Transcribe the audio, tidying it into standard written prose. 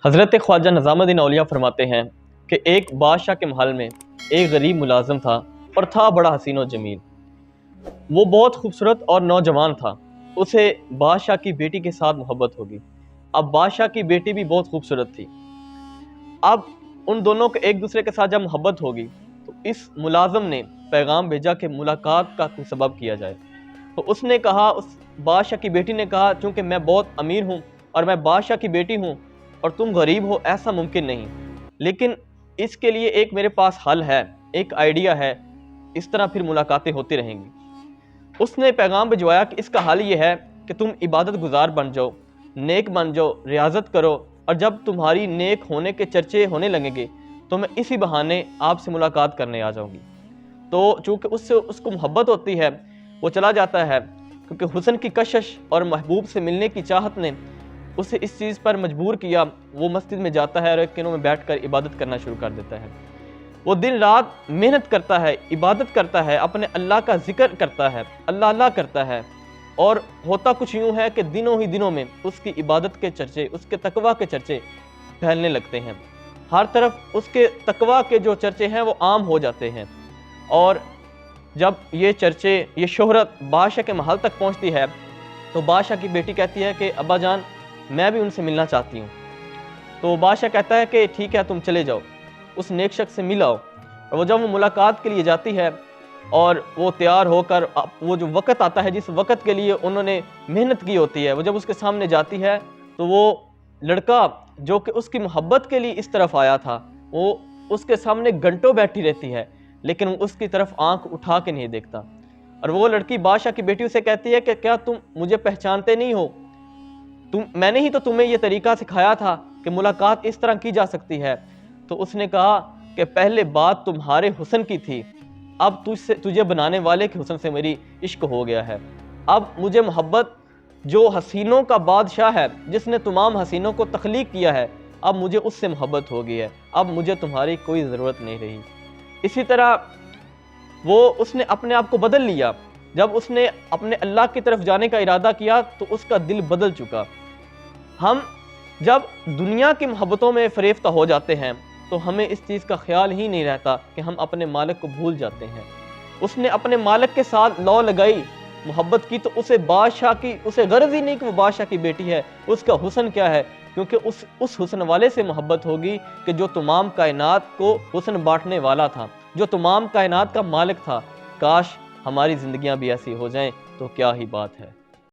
حضرت خواجہ نظام الدین اولیاء فرماتے ہیں کہ ایک بادشاہ کے محل میں ایک غریب ملازم تھا اور تھا بڑا حسین و جمیل۔ وہ بہت خوبصورت اور نوجوان تھا۔ اسے بادشاہ کی بیٹی کے ساتھ محبت ہوگی۔ اب بادشاہ کی بیٹی بھی بہت خوبصورت تھی۔ اب ان دونوں کو ایک دوسرے کے ساتھ جب محبت ہوگی تو اس ملازم نے پیغام بھیجا کہ ملاقات کا کوئی سبب کیا جائے۔ تو اس نے کہا، اس بادشاہ کی بیٹی نے کہا، چونکہ میں بہت امیر ہوں اور میں بادشاہ کی بیٹی ہوں اور تم غریب ہو، ایسا ممکن نہیں، لیکن اس کے لیے ایک میرے پاس حل ہے، ایک آئیڈیا ہے، اس طرح پھر ملاقاتیں ہوتی رہیں گی۔ اس نے پیغام بھجوایا کہ اس کا حل یہ ہے کہ تم عبادت گزار بن جاؤ، نیک بن جاؤ، ریاضت کرو، اور جب تمہاری نیک ہونے کے چرچے ہونے لگیں گے تو میں اسی بہانے آپ سے ملاقات کرنے آ جاؤں گی۔ تو چونکہ اس سے اس کو محبت ہوتی ہے، وہ چلا جاتا ہے، کیونکہ حسن کی کشش اور محبوب سے ملنے کی چاہت نے اسے اس چیز پر مجبور کیا۔ وہ مسجد میں جاتا ہے اور ایک کنوں میں بیٹھ کر عبادت کرنا شروع کر دیتا ہے۔ وہ دن رات محنت کرتا ہے، عبادت کرتا ہے، اپنے اللہ کا ذکر کرتا ہے، اللہ اللہ کرتا ہے، اور ہوتا کچھ یوں ہے کہ دنوں ہی دنوں میں اس کی عبادت کے چرچے، اس کے تقویٰ کے چرچے پھیلنے لگتے ہیں۔ ہر طرف اس کے تقویٰ کے جو چرچے ہیں وہ عام ہو جاتے ہیں، اور جب یہ چرچے، یہ شہرت بادشاہ کے محل تک پہنچتی ہے تو بادشاہ کی بیٹی کہتی ہے کہ ابا جان، میں بھی ان سے ملنا چاہتی ہوں۔ تو بادشاہ کہتا ہے کہ ٹھیک ہے، تم چلے جاؤ، اس نیک شخص سے ملاؤ۔ اور وہ جب وہ ملاقات کے لیے جاتی ہے اور وہ تیار ہو کر، وہ جو وقت آتا ہے جس وقت کے لیے انہوں نے محنت کی ہوتی ہے، وہ جب اس کے سامنے جاتی ہے تو وہ لڑکا جو کہ اس کی محبت کے لیے اس طرف آیا تھا، وہ اس کے سامنے گھنٹوں بیٹھی رہتی ہے، لیکن وہ اس کی طرف آنکھ اٹھا کے نہیں دیکھتا۔ اور وہ لڑکی بادشاہ کی بیٹی اسے کہتی ہے کہ کیا تم مجھے پہچانتے نہیں ہو؟ میں نے ہی تو تمہیں یہ طریقہ سکھایا تھا کہ ملاقات اس طرح کی جا سکتی ہے۔ تو اس نے کہا کہ پہلے بات تمہارے حسن کی تھی، اب تجھے بنانے والے کے حسن سے میری عشق ہو گیا ہے۔ اب مجھے محبت، جو حسینوں کا بادشاہ ہے، جس نے تمام حسینوں کو تخلیق کیا ہے، اب مجھے اس سے محبت ہو گئی ہے، اب مجھے تمہاری کوئی ضرورت نہیں رہی۔ اسی طرح اس نے اپنے آپ کو بدل لیا۔ جب اس نے اپنے اللہ کی طرف جانے کا ارادہ کیا تو اس کا دل بدل چکا۔ ہم جب دنیا کی محبتوں میں فریفتہ ہو جاتے ہیں تو ہمیں اس چیز کا خیال ہی نہیں رہتا کہ ہم اپنے مالک کو بھول جاتے ہیں۔ اس نے اپنے مالک کے ساتھ لو لگائی، محبت کی، تو اسے غرض ہی نہیں کہ وہ بادشاہ کی بیٹی ہے، اس کا حسن کیا ہے، کیونکہ اس حسن والے سے محبت ہوگی کہ جو تمام کائنات کو حسن بانٹنے والا تھا، جو تمام کائنات کا مالک تھا۔ کاش ہماری زندگیاں بھی ایسی ہو جائیں تو کیا ہی بات ہے۔